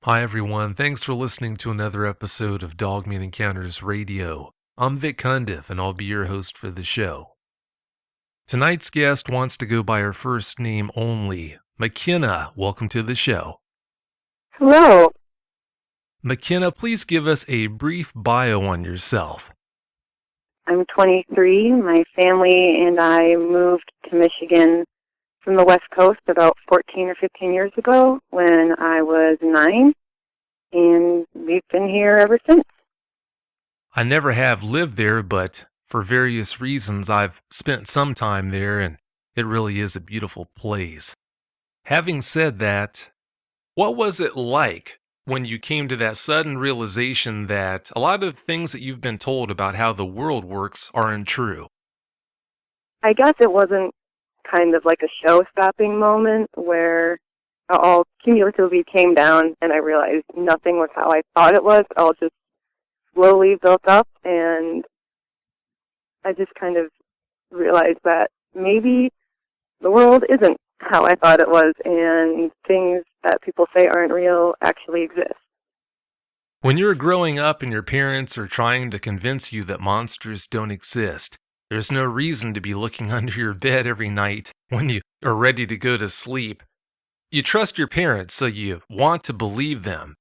Hi, everyone. Thanks for listening to another episode of Dogman Encounters Radio. I'm Vic Cundiff, and I'll be your host for the show. Tonight's guest wants to go by her first name only. McKenna, welcome to the show. Hello. McKenna, please give us a brief bio on yourself. I'm 23. My family and I moved to Michigan from the West Coast about 14 or 15 years ago when I was 9, and we've been here ever since. I never have lived there, but for various reasons I've spent some time there, and it really is a beautiful place. Having said that, what was it like when you came to that sudden realization that a lot of the things that you've been told about how the world works are untrue? I guess it wasn't kind of like a show-stopping moment where it all cumulatively came down and I realized nothing was how I thought it was. It all just slowly built up, and I just kind of realized that maybe the world isn't how I thought it was, and things that people say aren't real actually exist. When you're growing up and your parents are trying to convince you that monsters don't exist, there's no reason to be looking under your bed every night when you are ready to go to sleep. You trust your parents, so you want to believe them.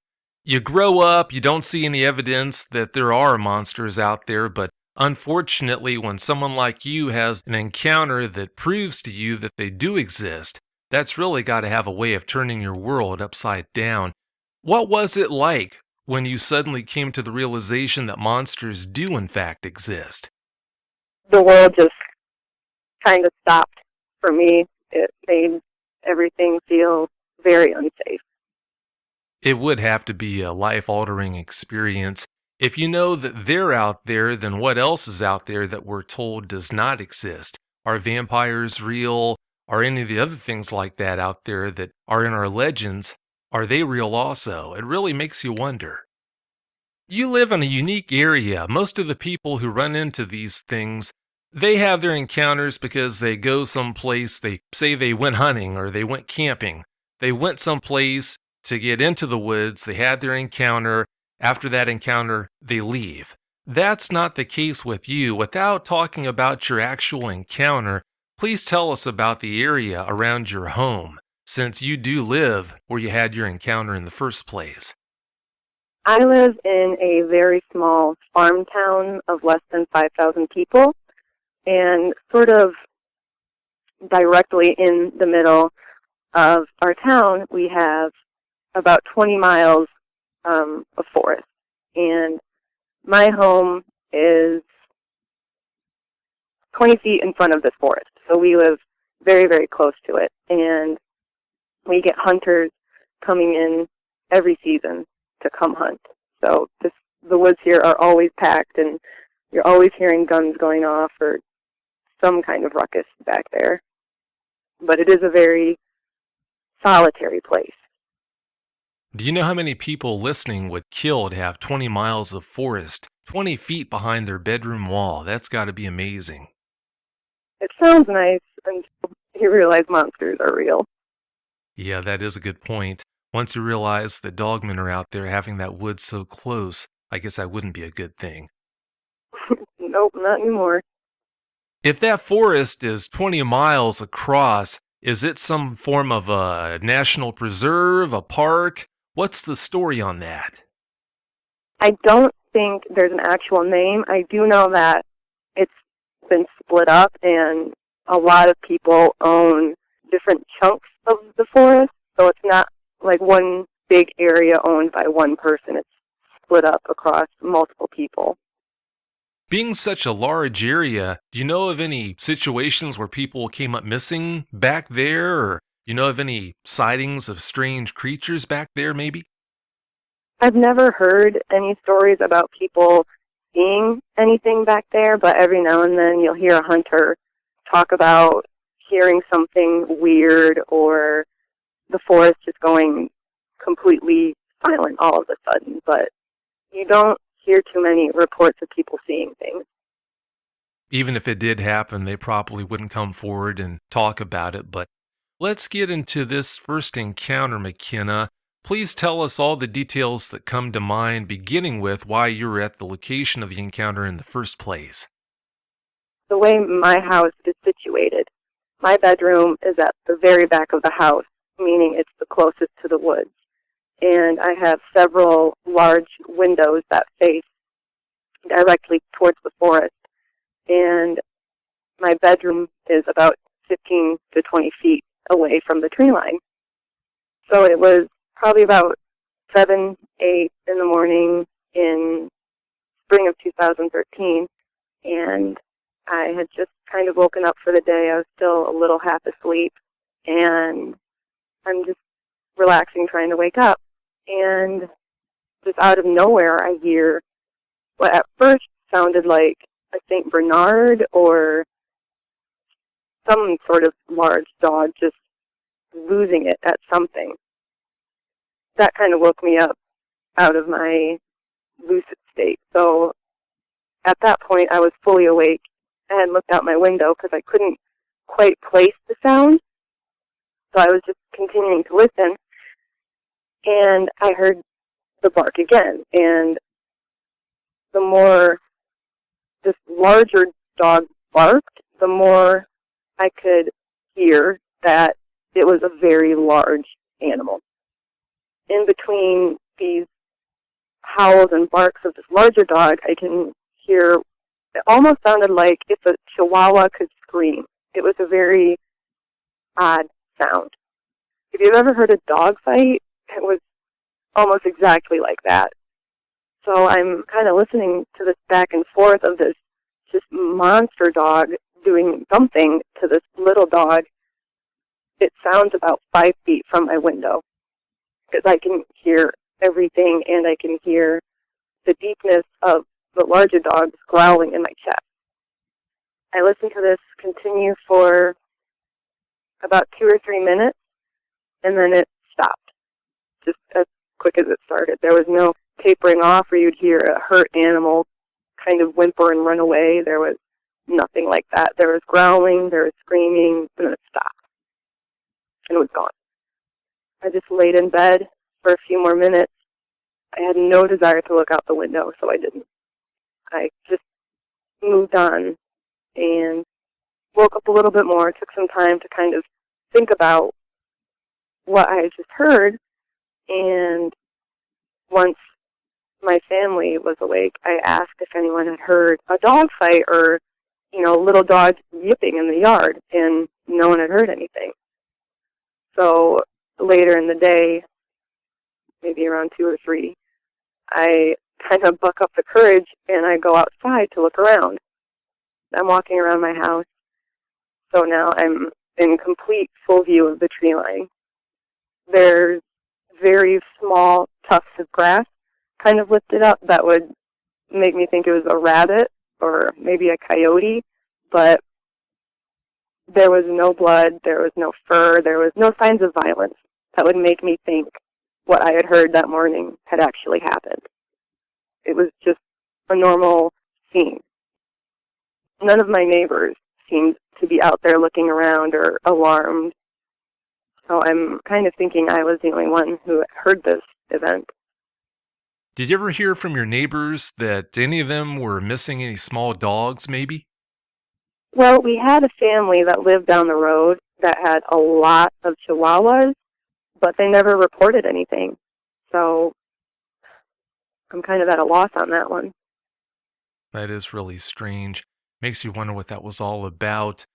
You grow up, you don't see any evidence that there are monsters out there, but unfortunately, when someone like you has an encounter that proves to you that they do exist, that's really got to have a way of turning your world upside down. What was it like when you suddenly came to the realization that monsters do in fact exist? The world just kind of stopped for me. It made everything feel very unsafe. It would have to be a life-altering experience. If you know that they're out there, then what else is out there that we're told does not exist? Are vampires real? Are any of the other things like that out there that are in our legends, are they real also? It really makes you wonder. You live in a unique area. Most of the people who run into these things, they have their encounters because they go someplace, they say they went hunting or they went camping. They went someplace to get into the woods, they had their encounter. After that encounter, they leave. That's not the case with you. Without talking about your actual encounter, please tell us about the area around your home, since you do live where you had your encounter in the first place. I live in a very small farm town of less than 5,000 people, and sort of directly in the middle of our town, we have about 20 miles of forest. And my home is 20 feet in front of this forest. So we live very, very close to it. And we get hunters coming in every season to come hunt. So the woods here are always packed, and you're always hearing guns going off or some kind of ruckus back there. But it is a very solitary place. Do you know how many people listening would kill to have 20 miles of forest, 20 feet behind their bedroom wall? That's got to be amazing. It sounds nice until you realize monsters are real. Yeah, that is a good point. Once you realize the dogmen are out there having that wood so close, I guess that wouldn't be a good thing. Nope, not anymore. If that forest is 20 miles across, is it some form of a national preserve, a park? What's the story on that? I don't think there's an actual name. I do know that it's been split up, and a lot of people own different chunks of the forest, so it's not like one big area owned by one person. It's split up across multiple people. Being such a large area, do you know of any situations where people came up missing back there, or you know of any sightings of strange creatures back there, maybe? I've never heard any stories about people seeing anything back there, but every now and then you'll hear a hunter talk about hearing something weird or the forest just going completely silent all of a sudden. But you don't hear too many reports of people seeing things. Even if it did happen, they probably wouldn't come forward and talk about it. But let's get into this first encounter, McKenna. Please tell us all the details that come to mind, beginning with why you were at the location of the encounter in the first place. The way my house is situated, my bedroom is at the very back of the house, meaning it's the closest to the woods. And I have several large windows that face directly towards the forest. And my bedroom is about 15 to 20 feet away from the tree line. So it was probably about 7, 8 in the morning in spring of 2013, and I had just kind of woken up for the day. I was still a little half asleep, and I'm just relaxing, trying to wake up. And just out of nowhere, I hear what at first sounded like a St. Bernard or some sort of large dog just losing it at something. That kind of woke me up out of my lucid state. So at that point, I was fully awake. I had looked out my window because I couldn't quite place the sound. So I was just continuing to listen. And I heard the bark again. And the more this larger dog barked, the more I could hear that it was a very large animal. In between these howls and barks of this larger dog, I can hear, it almost sounded like if a chihuahua could scream. It was a very odd sound. If you've ever heard a dog fight, it was almost exactly like that. So I'm kind of listening to this back and forth of this just monster dog doing something to this little dog. It sounds about 5 feet from my window, because I can hear everything, and I can hear the deepness of the larger dog's growling in my chest. I listened to this continue for about 2 or 3 minutes, and then it stopped, just as quick as it started. There was no tapering off where you'd hear a hurt animal kind of whimper and run away. There was nothing like that. There was growling, there was screaming, and then it stopped, and it was gone. I just laid in bed for a few more minutes. I had no desire to look out the window, so I didn't. I just moved on and woke up a little bit more, took some time to kind of think about what I had just heard, and once my family was awake, I asked if anyone had heard a dog fight or, little dogs yipping in the yard, and no one had heard anything. So later in the day, maybe around 2 or 3, I kind of buck up the courage and I go outside to look around. I'm walking around my house, so now I'm in complete full view of the tree line. There's very small tufts of grass kind of lifted up that would make me think it was a rabbit or maybe a coyote, but there was no blood, there was no fur, there was no signs of violence that would make me think what I had heard that morning had actually happened. It was just a normal scene. None of my neighbors seemed to be out there looking around or alarmed. So I'm kind of thinking I was the only one who heard this event. Did you ever hear from your neighbors that any of them were missing any small dogs, maybe? Well, we had a family that lived down the road that had a lot of chihuahuas, but they never reported anything. So I'm kind of at a loss on that one. That is really strange. Makes you wonder what that was all about.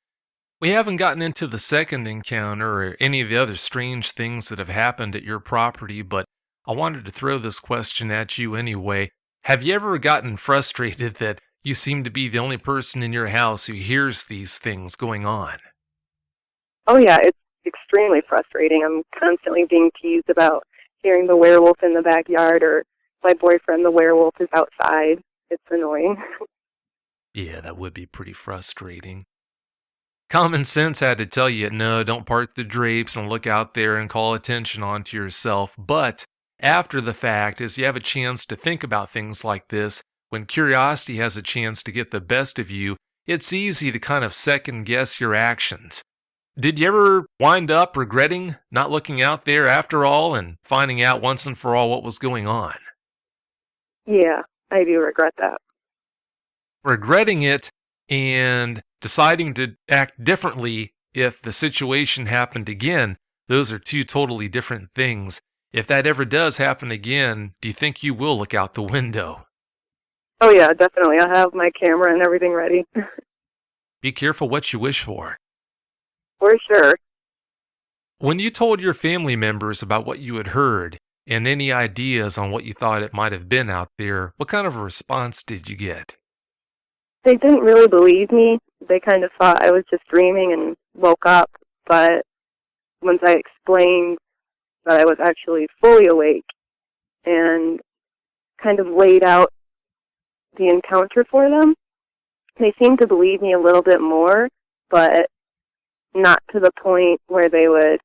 We haven't gotten into the second encounter or any of the other strange things that have happened at your property, but I wanted to throw this question at you anyway. Have you ever gotten frustrated that you seem to be the only person in your house who hears these things going on? Oh yeah, it's extremely frustrating. I'm constantly being teased about hearing the werewolf in the backyard, or my boyfriend, the werewolf, is outside. It's annoying. Yeah, that would be pretty frustrating. Common sense had to tell you, no, don't part the drapes and look out there and call attention onto yourself. But after the fact, as you have a chance to think about things like this, when curiosity has a chance to get the best of you, it's easy to kind of second guess your actions. Did you ever wind up regretting not looking out there after all and finding out once and for all what was going on? Yeah, I do regret that. Regretting it and deciding to act differently if the situation happened again, those are two totally different things. If that ever does happen again, do you think you will look out the window? Oh yeah, definitely. I have my camera and everything ready. Be careful what you wish for. For sure. When you told your family members about what you had heard and any ideas on what you thought it might have been out there, what kind of a response did you get? They didn't really believe me. They kind of thought I was just dreaming and woke up. But once I explained that I was actually fully awake and kind of laid out the encounter for them, they seemed to believe me a little bit more, but not to the point where they would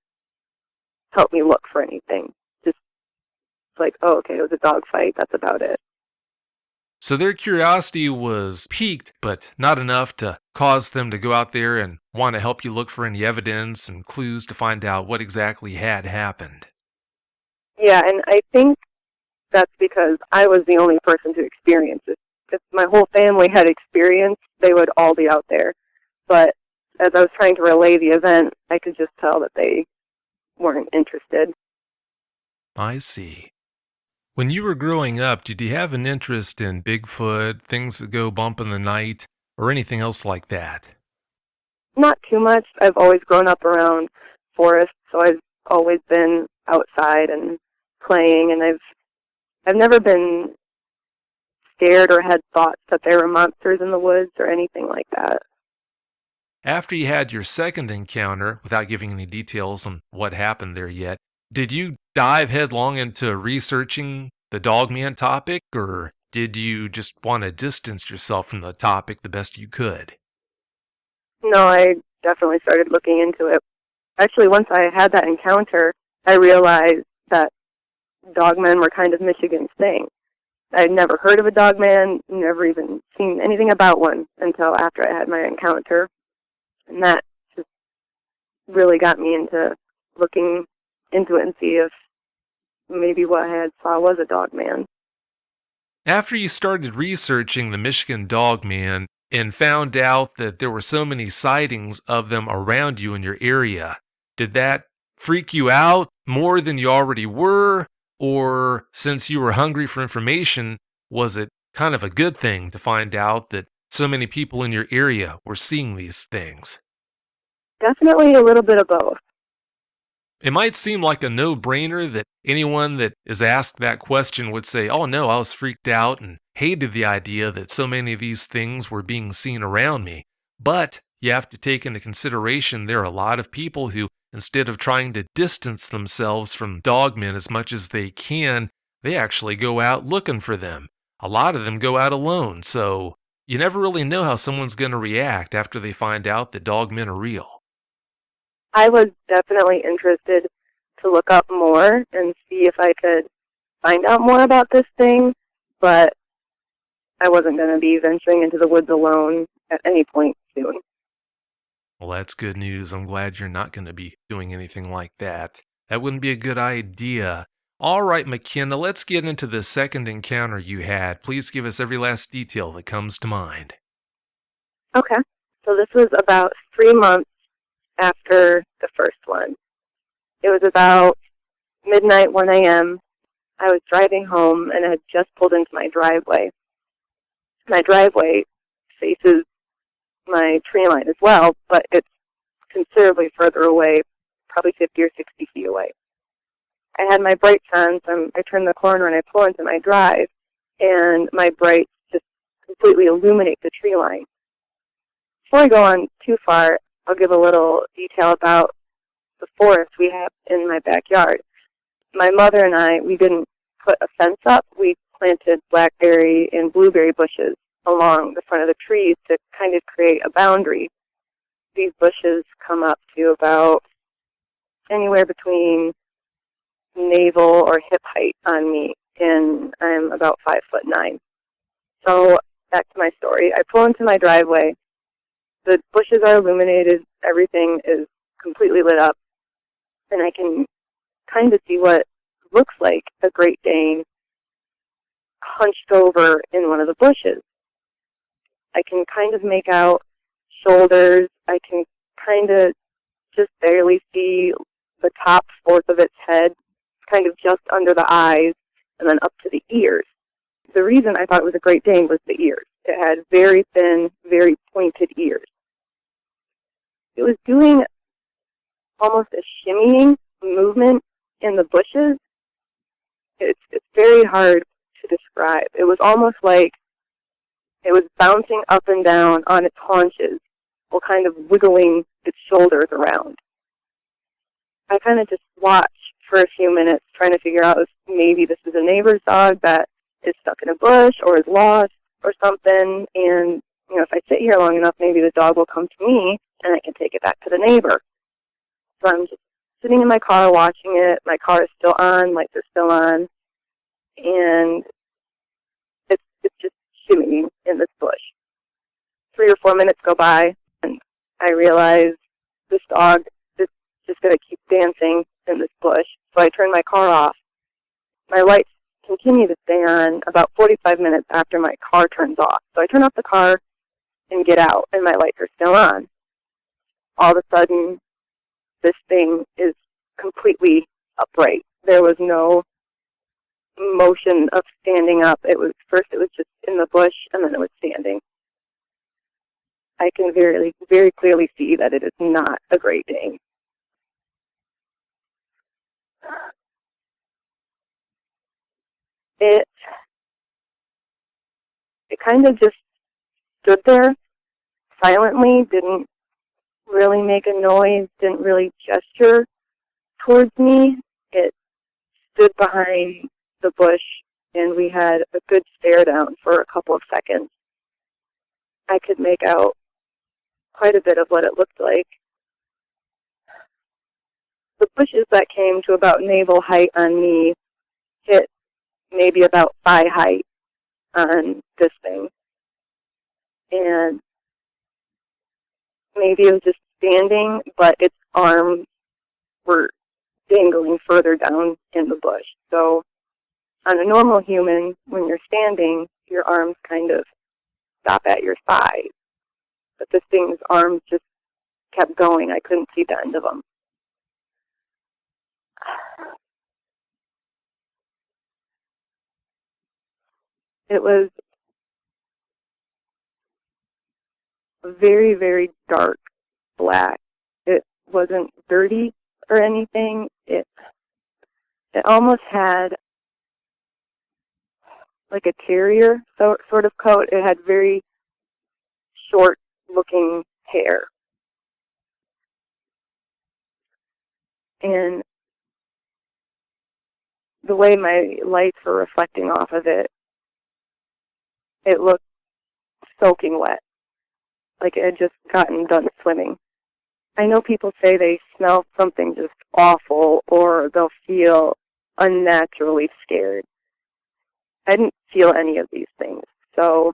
help me look for anything. Just like, oh, okay, it was a dog fight. That's about it. So their curiosity was piqued, but not enough to cause them to go out there and want to help you look for any evidence and clues to find out what exactly had happened. Yeah, and I think that's because I was the only person to experience it. If my whole family had experience, they would all be out there. But as I was trying to relay the event, I could just tell that they weren't interested. I see. When you were growing up, did you have an interest in Bigfoot, things that go bump in the night, or anything else like that? Not too much. I've always grown up around forests, so I've always been outside and playing, and I've never been scared or had thoughts that there were monsters in the woods or anything like that. After you had your second encounter, without giving any details on what happened there yet, did you dive headlong into researching the Dogman topic, or did you just want to distance yourself from the topic the best you could? No, I definitely started looking into it. Actually, once I had that encounter, I realized that dogmen were kind of Michigan's thing. I'd never heard of a dogman, never even seen anything about one until after I had my encounter. And that just really got me into looking into it and see if maybe what I had saw was a dogman. After you started researching the Michigan Dogman and found out that there were so many sightings of them around you in your area, did that freak you out more than you already were? Or since you were hungry for information, was it kind of a good thing to find out that so many people in your area were seeing these things? Definitely a little bit of both. It might seem like a no-brainer that anyone that is asked that question would say, oh no, I was freaked out and hated the idea that so many of these things were being seen around me. But you have to take into consideration there are a lot of people who, instead of trying to distance themselves from dogmen as much as they can, they actually go out looking for them. A lot of them go out alone, so you never really know how someone's going to react after they find out that dogmen are real. I was definitely interested to look up more and see if I could find out more about this thing, but I wasn't going to be venturing into the woods alone at any point soon. Well, that's good news. I'm glad you're not going to be doing anything like that. That wouldn't be a good idea. All right, McKenna, let's get into the second encounter you had. Please give us every last detail that comes to mind. Okay. So this was about 3 months after the first one. It was about midnight, 1 a.m. I was driving home and I had just pulled into my driveway. My driveway faces my tree line as well, but it's considerably further away, probably 50 or 60 feet away. I had my brights on, so I turn the corner and I pull into my drive, and my brights just completely illuminate the tree line. Before I go on too far, I'll give a little detail about the forest we have in my backyard. My mother and I, we didn't put a fence up. We planted blackberry and blueberry bushes along the front of the trees to kind of create a boundary. These bushes come up to about anywhere between navel or hip height on me, and I'm about 5'9". So back to my story. I pull into my driveway. The bushes are illuminated. Everything is completely lit up, and I can kind of see what looks like a Great Dane hunched over in one of the bushes. I can kind of make out shoulders. I can kind of just barely see the top fourth of its head, kind of just under the eyes, and then up to the ears. The reason I thought it was a Great Dane was the ears. It had very thin, very pointed ears. It was doing almost a shimmying movement in the bushes. It's very hard to describe. It was almost like it was bouncing up and down on its haunches while kind of wiggling its shoulders around. I kind of just watched for a few minutes trying to figure out if maybe this is a neighbor's dog that is stuck in a bush or is lost or something. And, if I sit here long enough, maybe the dog will come to me and I can take it back to the neighbor. So I'm just sitting in my car watching it. My car is still on, lights are still on, and it's just shimmying in this bush. 3 or 4 minutes go by, and I realize this dog is just going to keep dancing in this bush. So I turn my car off. My lights continue to stay on about 45 minutes after my car turns off. So I turn off the car and get out, and my lights are still on. All of a sudden, this thing is completely upright. There was no motion of standing up. First it was just in the bush, and then it was standing. I can very, very clearly see that it is not a Great Dane. It kind of just stood there silently, didn't really make a noise, didn't really gesture towards me. It stood behind the bush, and we had a good stare down for a couple of seconds. I could make out quite a bit of what it looked like. The bushes that came to about navel height on me hit maybe about thigh height on this thing. And maybe it was just standing, but its arms were dangling further down in the bush. So on a normal human, when you're standing, your arms kind of stop at your thighs. But this thing's arms just kept going. I couldn't see the end of them. It was very, very dark black. It wasn't dirty or anything. It almost had like a terrier sort of coat. It had very short-looking hair. And the way my lights were reflecting off of it, it looked soaking wet, like it had just gotten done swimming. I know people say they smell something just awful or they'll feel unnaturally scared. I didn't feel any of these things. So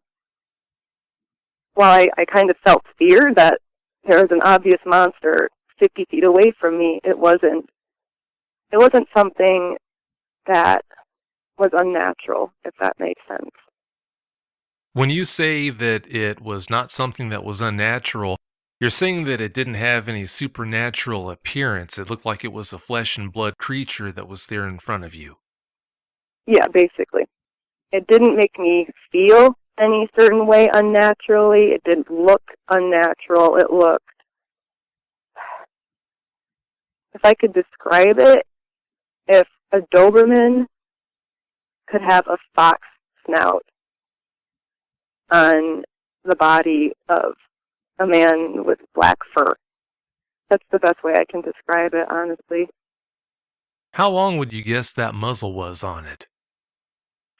while I kind of felt fear that there was an obvious monster 50 feet away from me, it wasn't something that was unnatural, if that makes sense. When you say that it was not something that was unnatural, you're saying that it didn't have any supernatural appearance. It looked like it was a flesh and blood creature that was there in front of you. Yeah, basically. It didn't make me feel any certain way unnaturally. It didn't look unnatural. It looked... If I could describe it, if a Doberman could have a fox snout on the body of a man with black fur. That's the best way I can describe it, honestly. How long would you guess that muzzle was on it?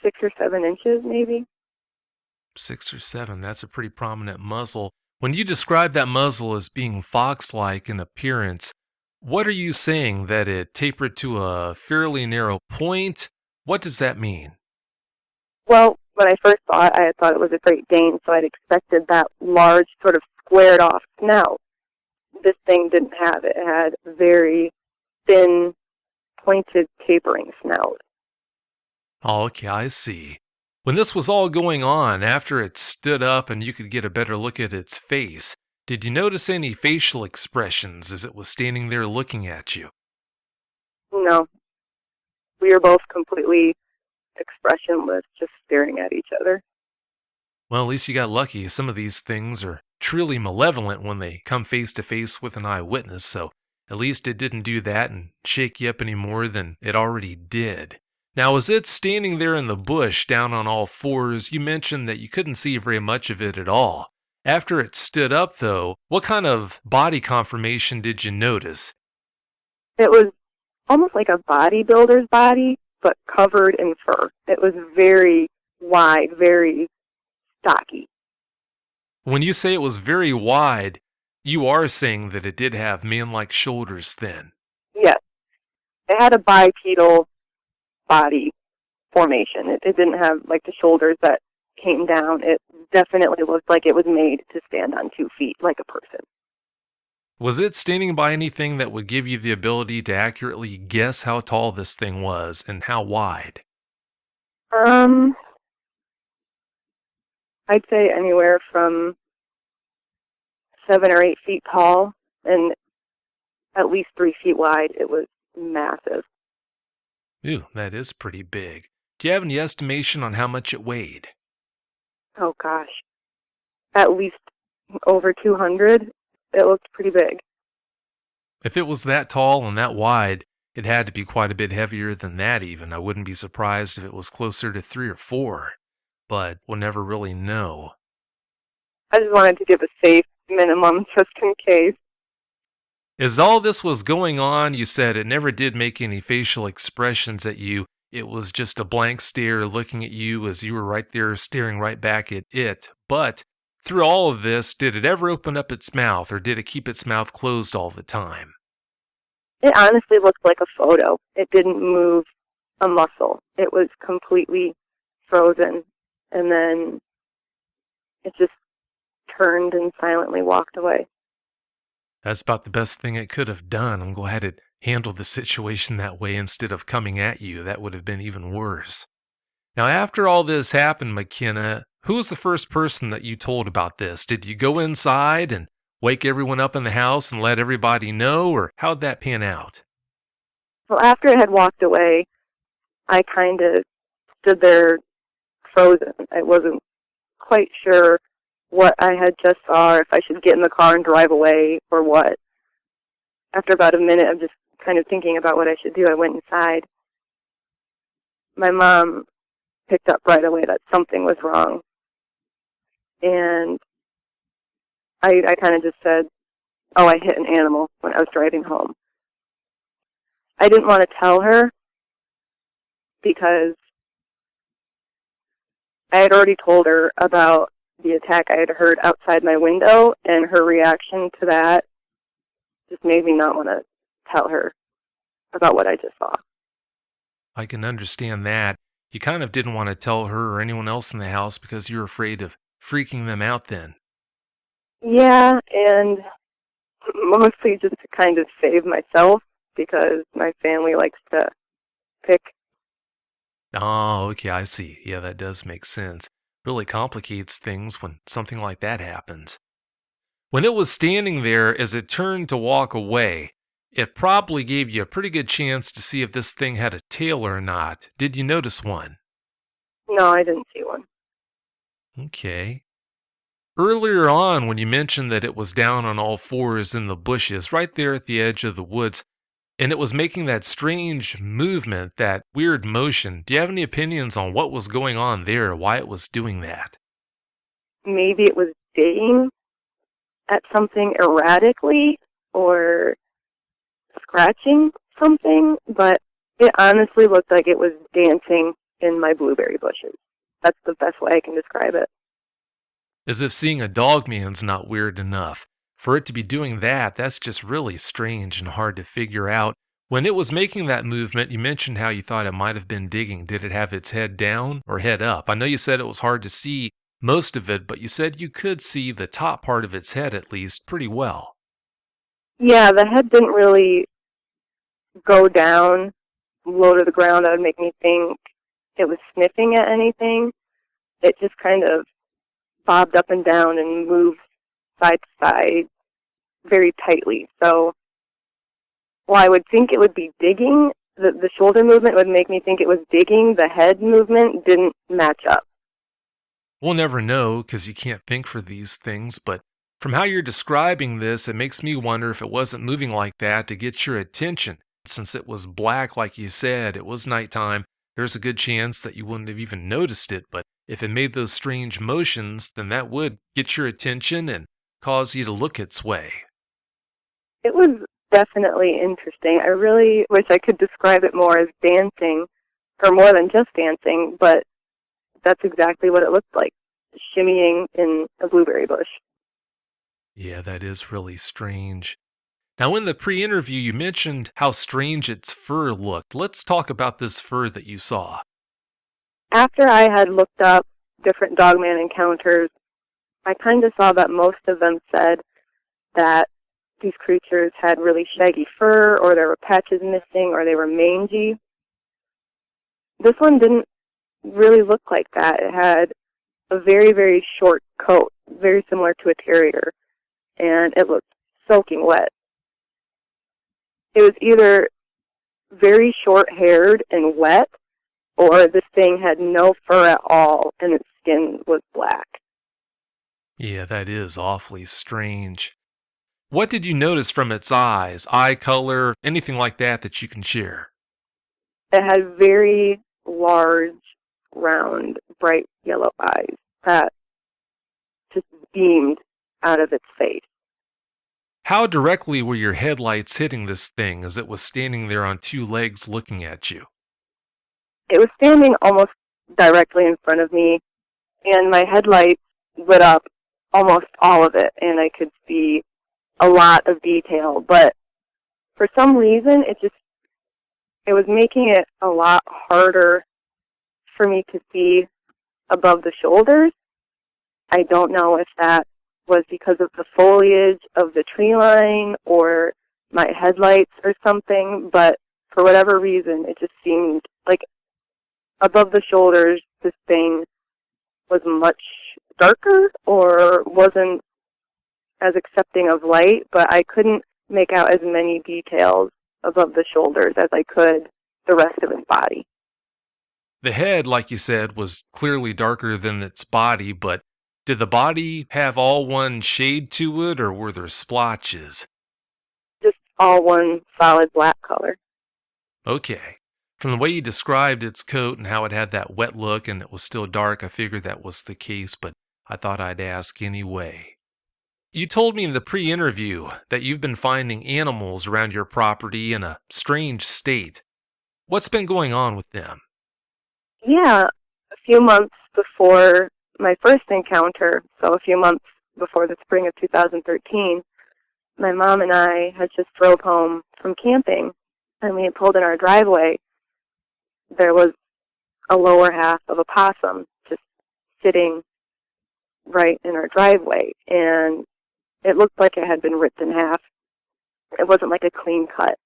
6 or 7 inches, maybe. 6 or 7, that's a pretty prominent muzzle. When you describe that muzzle as being fox-like in appearance, what are you saying? That it tapered to a fairly narrow point? What does that mean? Well, when I first saw it, I had thought it was a Great Dane, so I'd expected that large, sort of squared-off snout. this thing didn't have. It had very thin, pointed, tapering snout. Oh, okay, I see. When this was all going on, after it stood up and you could get a better look at its face, did you notice any facial expressions as it was standing there looking at you? No. We were both completely expressionless, just staring at each other. Well, at least you got lucky. Some of these things are truly malevolent when they come face to face with an eyewitness, so at least it didn't do that and shake you up any more than it already did. Now, as it's standing there in the bush down on all fours, you mentioned that you couldn't see very much of it at all. After it stood up, though, what kind of body conformation did you notice? It was almost like a bodybuilder's body, but covered in fur. It was very wide, very stocky. When you say it was very wide, you are saying that it did have man-like shoulders then. Yes. It had a bipedal body formation. It didn't have like the shoulders that came down. It definitely looked like it was made to stand on 2 feet like a person. Was it standing by anything that would give you the ability to accurately guess how tall this thing was and how wide? I'd say anywhere from 7 or 8 feet tall and at least 3 feet wide. It was massive. Ooh, that is pretty big. Do you have any estimation on how much it weighed? Oh gosh. At least over 200. It looked pretty big. If it was that tall and that wide, it had to be quite a bit heavier than that even. I wouldn't be surprised if it was closer to 3 or 4, but we'll never really know. I just wanted to give a safe minimum just in case. As all this was going on, you said it never did make any facial expressions at you. It was just a blank stare looking at you as you were right there staring right back at it. But through all of this, did it ever open up its mouth or did it keep its mouth closed all the time? It honestly looked like a photo. It didn't move a muscle. It was completely frozen. And then it just turned and silently walked away. That's about the best thing it could have done. I'm glad it handled the situation that way instead of coming at you. That would have been even worse. Now, after all this happened, McKenna, who was the first person that you told about this? Did you go inside and wake everyone up in the house and let everybody know, or how'd that pan out? Well, after it had walked away, I kind of stood there frozen. I wasn't quite sure what I had just saw, or if I should get in the car and drive away, or what. After about a minute of just kind of thinking about what I should do, I went inside. My mom picked up right away that something was wrong. And I kind of just said, oh, I hit an animal when I was driving home. I didn't want to tell her because I had already told her about the attack I had heard outside my window, and her reaction to that just made me not want to tell her about what I just saw. I can understand that. You kind of didn't want to tell her or anyone else in the house because you were afraid of freaking them out then. Yeah, and mostly just to kind of save myself because my family likes to pick. Oh, okay, I see. Yeah, that does make sense. Really complicates things when something like that happens. When it was standing there as it turned to walk away, it probably gave you a pretty good chance to see if this thing had a tail or not. Did you notice one? No, I didn't see one. Okay. Earlier on, when you mentioned that it was down on all fours in the bushes, right there at the edge of the woods, and it was making that strange movement, that weird motion, do you have any opinions on what was going on there, why it was doing that? Maybe it was digging at something erratically or scratching something, but it honestly looked like it was dancing in my blueberry bushes. That's the best way I can describe it. As if seeing a dogman's not weird enough. For it to be doing that, that's just really strange and hard to figure out. When it was making that movement, you mentioned how you thought it might have been digging. Did it have its head down or head up? I know you said it was hard to see most of it, but you said you could see the top part of its head at least pretty well. Yeah, the head didn't really go down low to the ground. That would make me think it was sniffing at anything. It just kind of bobbed up and down and moved side to side very tightly. So while I would think it would be digging, the shoulder movement would make me think it was digging. The head movement didn't match up. We'll never know because you can't think for these things, but from how you're describing this, it makes me wonder if it wasn't moving like that to get your attention. Since it was black, like you said, it was nighttime, there's a good chance that you wouldn't have even noticed it, but if it made those strange motions, then that would get your attention and cause you to look its way. It was definitely interesting. I really wish I could describe it more as dancing, or more than just dancing, but that's exactly what it looked like, shimmying in a blueberry bush. Yeah, that is really strange. Now, in the pre-interview, you mentioned how strange its fur looked. Let's talk about this fur that you saw. After I had looked up different Dogman Encounters, I kind of saw that most of them said that these creatures had really shaggy fur, or there were patches missing, or they were mangy. This one didn't really look like that. It had a very, very short coat, very similar to a terrier, and it looked soaking wet. It was either very short-haired and wet, or this thing had no fur at all, and its skin was black. Yeah, that is awfully strange. What did you notice from its eyes, eye color, anything like that that you can share? It had very large, round, bright yellow eyes that just beamed out of its face. How directly were your headlights hitting this thing as it was standing there on two legs looking at you? It was standing almost directly in front of me, and my headlights lit up almost all of it, and I could see a lot of detail. But for some reason, it was making it a lot harder for me to see above the shoulders. I don't know if that was because of the foliage of the tree line or my headlights or something, but for whatever reason, it just seemed like above the shoulders, this thing was much darker or wasn't as accepting of light, but I couldn't make out as many details above the shoulders as I could the rest of his body. The head, like you said, was clearly darker than its body, but did the body have all one shade to it, or were there splotches? Just all one solid black color. Okay. From the way you described its coat and how it had that wet look and it was still dark, I figured that was the case, but I thought I'd ask anyway. You told me in the pre-interview that you've been finding animals around your property in a strange state. What's been going on with them? Yeah, a few months before my first encounter, so a few months before the spring of 2013, my mom and I had just drove home from camping, and we had pulled in our driveway. There was a lower half of a possum just sitting right in our driveway, and it looked like it had been ripped in half. It wasn't like a clean cut.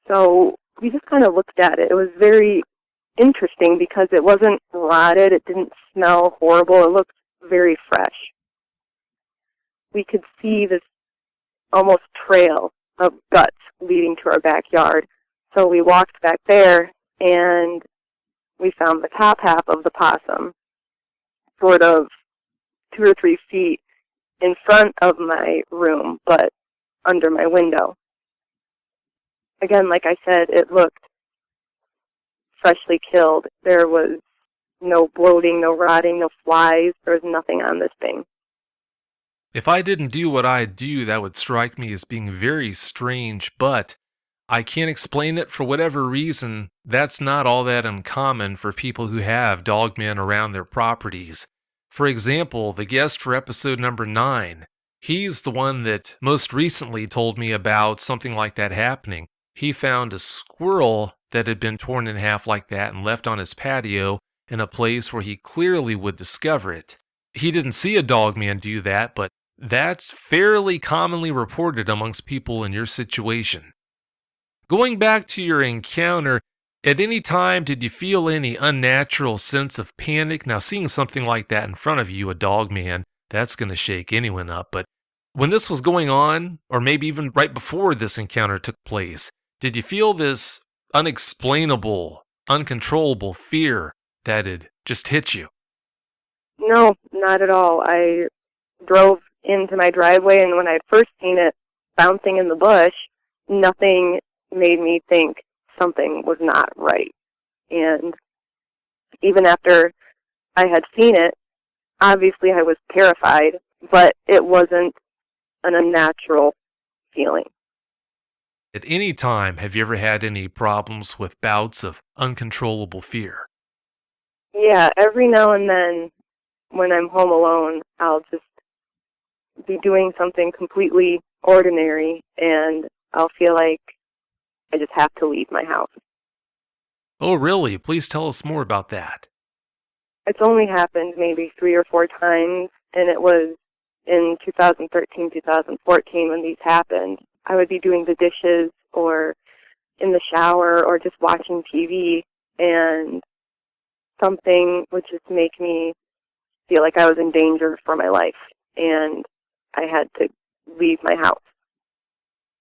So we just kind of looked at it. It was very interesting because it wasn't rotted. It didn't smell horrible. It looked very fresh. We could see this almost trail of guts leading to our backyard. So we walked back there, and we found the top half of the possum, sort of 2 or 3 feet in front of my room, but under my window. Again, like I said, it looked freshly killed. There was no bloating, no rotting, no flies. There was nothing on this thing. If I didn't do what I do, that would strike me as being very strange, but I can't explain it for whatever reason. That's not all that uncommon for people who have dogmen around their properties. For example, the guest for episode number 9, he's the one that most recently told me about something like that happening. He found a squirrel that had been torn in half like that and left on his patio in a place where he clearly would discover it. He didn't see a dogman do that, but That's fairly commonly reported amongst people in your situation. Going back to your encounter, at any time did you feel any unnatural sense of panic? Now, seeing something like that in front of you, a dog man, that's going to shake anyone up. But when this was going on, or maybe even right before this encounter took place, did you feel this unexplainable, uncontrollable fear that had just hit you? No, not at all. I drove into my driveway, and when I'd first seen it bouncing in the bush, nothing made me think something was not right. And even after I had seen it, obviously I was terrified, but it wasn't an unnatural feeling. At any time, have you ever had any problems with bouts of uncontrollable fear? Yeah, every now and then when I'm home alone, I'll just be doing something completely ordinary, and I'll feel like I just have to leave my house. Oh, really? Please tell us more about that. It's only happened maybe 3 or 4 times, and it was in 2013, 2014 when these happened. I would be doing the dishes or in the shower or just watching TV, and something would just make me feel like I was in danger for my life, and I had to leave my house.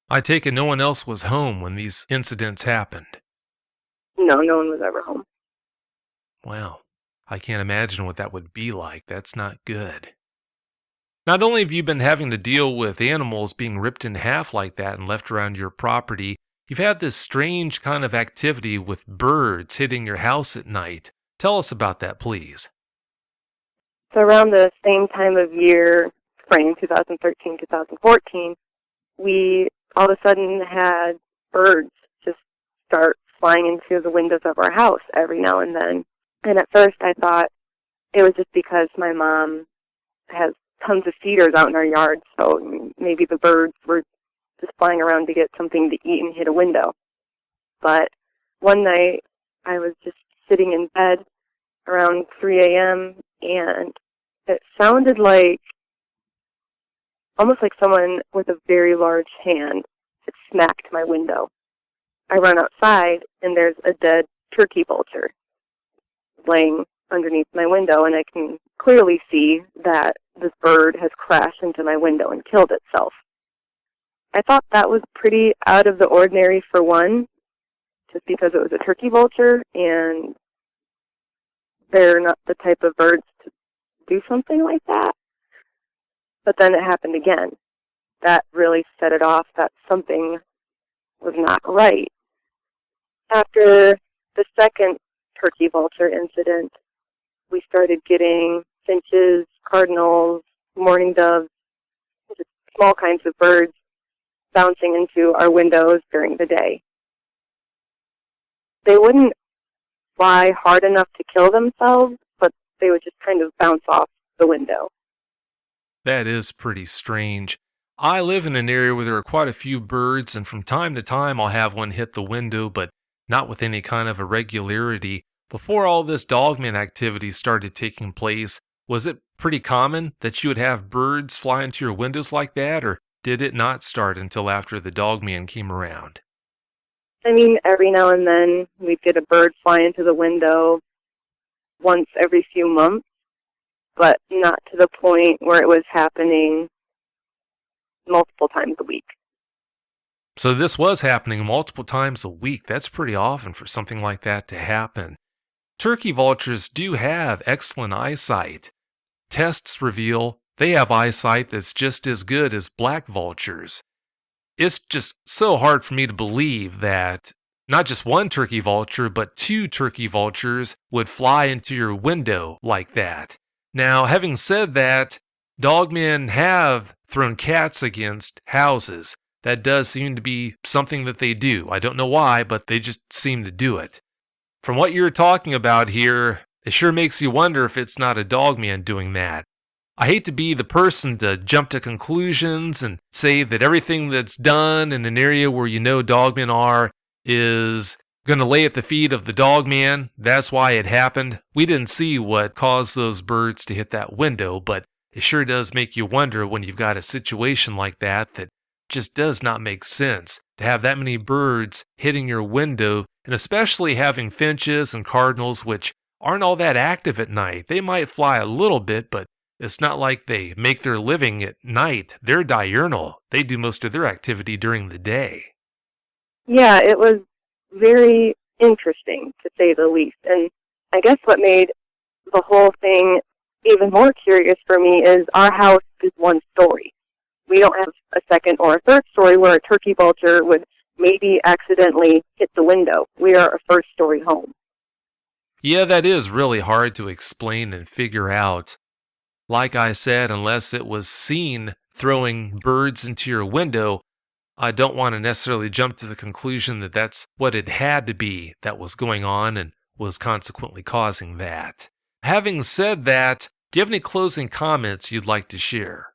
I take it no one else was home when these incidents happened. No, no one was ever home. Wow, I can't imagine what that would be like. That's not good. Not only have you been having to deal with animals being ripped in half like that and left around your property, you've had this strange kind of activity with birds hitting your house at night. Tell us about that, please. So around the same time of year, spring 2013, 2014, we all of a sudden had birds just start flying into the windows of our house every now and then. And at first I thought it was just because my mom has tons of feeders out in our yard, so maybe the birds were just flying around to get something to eat and hit a window. But one night I was just sitting in bed around 3 a.m. and it sounded like almost like someone with a very large hand had smacked my window. I run outside, and there's a dead turkey vulture laying underneath my window, and I can clearly see that this bird has crashed into my window and killed itself. I thought that was pretty out of the ordinary for one, just because it was a turkey vulture, and they're not the type of birds to do something like that. But then it happened again. That really set it off that something was not right. After the second turkey vulture incident, we started getting finches, cardinals, mourning doves, just small kinds of birds bouncing into our windows during the day. They wouldn't fly hard enough to kill themselves, but they would just kind of bounce off the window. That is pretty strange. I live in an area where there are quite a few birds, and from time to time I'll have one hit the window, but not with any kind of irregularity. Before all this dogman activity started taking place, was it pretty common that you would have birds fly into your windows like that, or did it not start until after the dogman came around? I mean, every now and then we'd get a bird fly into the window once every few months, but not to the point where it was happening multiple times a week. So this was happening multiple times a week. That's pretty often for something like that to happen. Turkey vultures do have excellent eyesight. Tests reveal they have eyesight that's just as good as black vultures. It's just so hard for me to believe that not just one turkey vulture, but 2 turkey vultures would fly into your window like that. Now, having said that, dogmen have thrown cats against houses. That does seem to be something that they do. I don't know why, but they just seem to do it. From what you're talking about here, it sure makes you wonder if it's not a dogman doing that. I hate to be the person to jump to conclusions and say that everything that's done in an area where you know dogmen are is going to lay at the feet of the dogman. That's why it happened. We didn't see what caused those birds to hit that window, but it sure does make you wonder when you've got a situation like that that just does not make sense to have that many birds hitting your window, and especially having finches and cardinals, which aren't all that active at night. They might fly a little bit, but it's not like they make their living at night. They're diurnal. They do most of their activity during the day. Yeah, it was very interesting, to say the least. And I guess what made the whole thing even more curious for me is our house is one story. We don't have a second or a third story where a turkey vulture would maybe accidentally hit the window. We are a first-story home. Yeah, that is really hard to explain and figure out. Like I said, unless it was seen throwing birds into your window, I don't want to necessarily jump to the conclusion that that's what it had to be that was going on and was consequently causing that. Having said that, do you have any closing comments you'd like to share?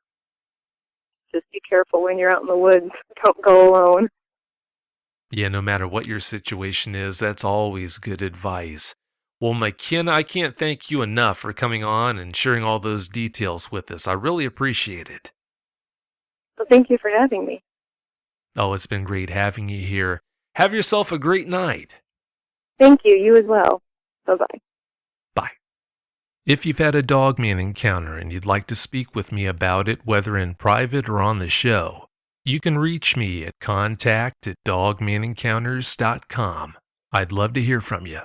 Just be careful when you're out in the woods. Don't go alone. Yeah, no matter what your situation is, that's always good advice. Well, McKenna, I can't thank you enough for coming on and sharing all those details with us. I really appreciate it. So thank you for having me. Oh, it's been great having you here. Have yourself a great night. Thank you. You as well. Bye-bye. Bye. If you've had a Dogman encounter and you'd like to speak with me about it, whether in private or on the show, you can reach me at contact@dogmanencounters.com. I'd love to hear from you.